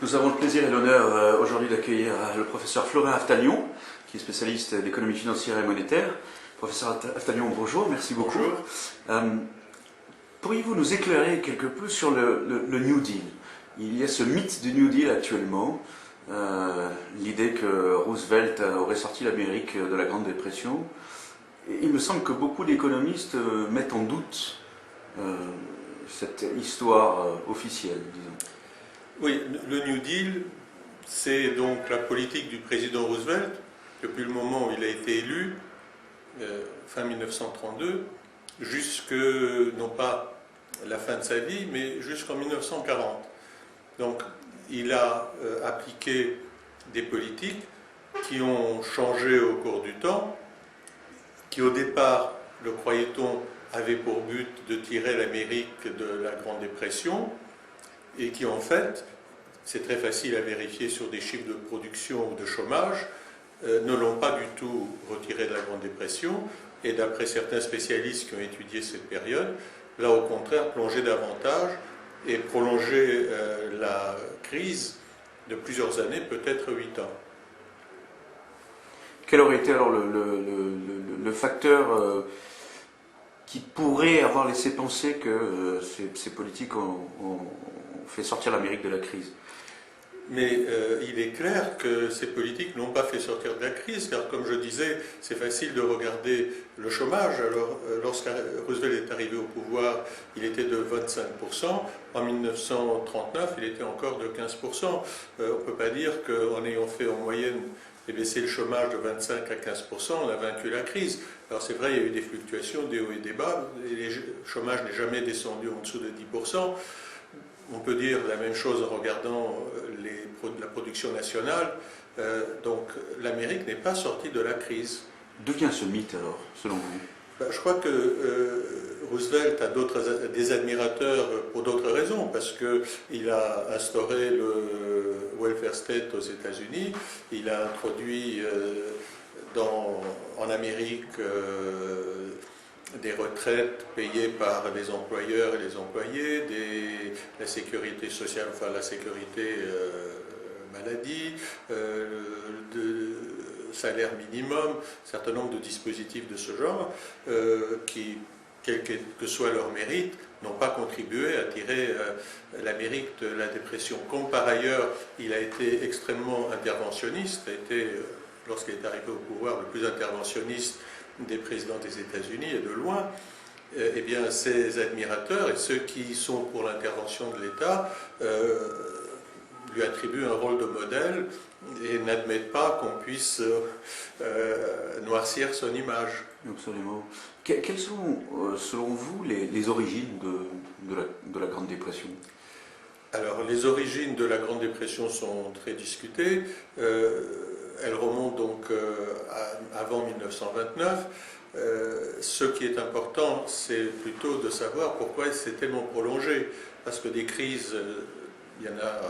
Nous avons le plaisir et l'honneur aujourd'hui d'accueillir le professeur Florin Aftalion, qui est spécialiste d'économie financière et monétaire. Professeur Aftalion, bonjour, merci beaucoup. Bonjour. Pourriez-vous nous éclairer quelque peu sur le New Deal? Il y a ce mythe du New Deal actuellement, l'idée que Roosevelt aurait sorti l'Amérique de la Grande Dépression. Et il me semble que beaucoup d'économistes mettent en doute cette histoire officielle, disons. Oui, le New Deal, c'est donc la politique du président Roosevelt, depuis le moment où il a été élu, fin 1932, jusque, non pas la fin de sa vie, mais jusqu'en 1940. Donc, il a appliqué des politiques qui ont changé au cours du temps, qui au départ, le croyait-on, avaient pour but de tirer l'Amérique de la Grande Dépression, et qui en fait, c'est très facile à vérifier sur des chiffres de production ou de chômage, ne l'ont pas du tout retiré de la Grande Dépression, et d'après certains spécialistes qui ont étudié cette période, là au contraire plongé davantage et prolongé la crise de plusieurs années, peut-être 8 ans. Quel aurait été alors le facteur qui pourrait avoir laissé penser que ces politiques ont fait sortir l'Amérique de la crise? Mais il est clair que ces politiques n'ont pas fait sortir de la crise, car comme je disais, c'est facile de regarder le chômage. Alors, lorsque Roosevelt est arrivé au pouvoir, il était de 25%. En 1939, il était encore de 15%. On ne peut pas dire qu'en ayant fait en moyenne baisser le chômage de 25 à 15%, on a vaincu la crise. Alors c'est vrai, il y a eu des fluctuations, des hauts et des bas, et le chômage n'est jamais descendu en dessous de 10%. On peut dire la même chose en regardant la production nationale. Donc l'Amérique n'est pas sortie de la crise. D'où vient ce mythe alors, selon vous? Je crois que Roosevelt a des admirateurs pour d'autres raisons, parce qu'il a instauré le welfare state aux États-Unis, il a introduit en Amérique des retraites payées par les employeurs et les employés, la sécurité sociale, enfin la sécurité maladie, de salaire minimum, un certain nombre de dispositifs de ce genre qui, quel que soit leur mérite, n'ont pas contribué à tirer l'Amérique de la dépression. Comme par ailleurs, il a été extrêmement interventionniste, lorsqu'il est arrivé au pouvoir, le plus interventionniste des présidents des États-Unis, et de loin, eh bien, ses admirateurs et ceux qui sont pour l'intervention de l'État lui attribuent un rôle de modèle et n'admettent pas qu'on puisse noircir son image. Absolument. Quelles sont, selon vous, les origines de la Grande Dépression? Alors, les origines de la Grande Dépression sont très discutées. Elle remonte donc avant 1929. Ce qui est important, c'est plutôt de savoir pourquoi elle s'est tellement prolongée. Parce que des crises, il y en a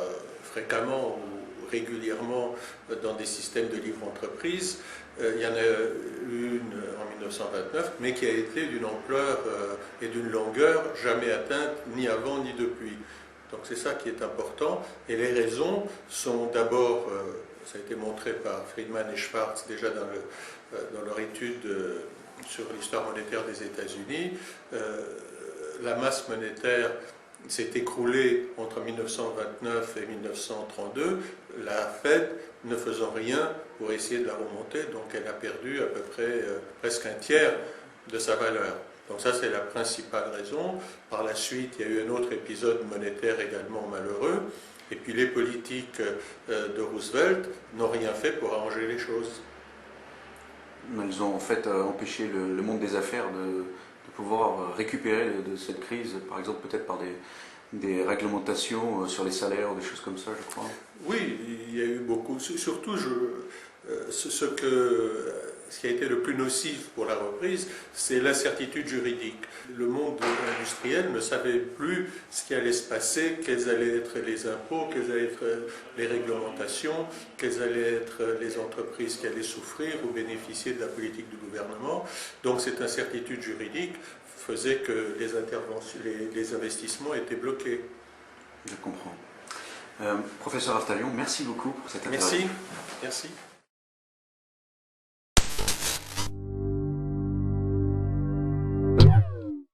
fréquemment ou régulièrement dans des systèmes de libre entreprise. Il y en a une en 1929, mais qui a été d'une ampleur et d'une longueur jamais atteinte, ni avant ni depuis. Donc c'est ça qui est important. Et les raisons sont d'abord... ça a été montré par Friedman et Schwartz déjà dans leur étude sur l'histoire monétaire des États-Unis. La masse monétaire s'est écroulée entre 1929 et 1932, la Fed ne faisant rien pour essayer de la remonter, donc elle a perdu à peu près presque un tiers de sa valeur. Donc ça, c'est la principale raison. Par la suite, il y a eu un autre épisode monétaire également malheureux. Et puis les politiques de Roosevelt n'ont rien fait pour arranger les choses. Elles ont en fait empêché le monde des affaires de pouvoir récupérer de cette crise, par exemple peut-être par des réglementations sur les salaires ou des choses comme ça, je crois. Oui, il y a eu beaucoup. Surtout, ce qui a été le plus nocif pour la reprise, c'est l'incertitude juridique. Le monde industriel ne savait plus ce qui allait se passer, quels allaient être les impôts, quelles allaient être les réglementations, quelles allaient être les entreprises qui allaient souffrir ou bénéficier de la politique du gouvernement. Donc cette incertitude juridique faisait que les investissements étaient bloqués. Je comprends. Professeur Aftalion, merci beaucoup pour cette interview. Merci. Merci.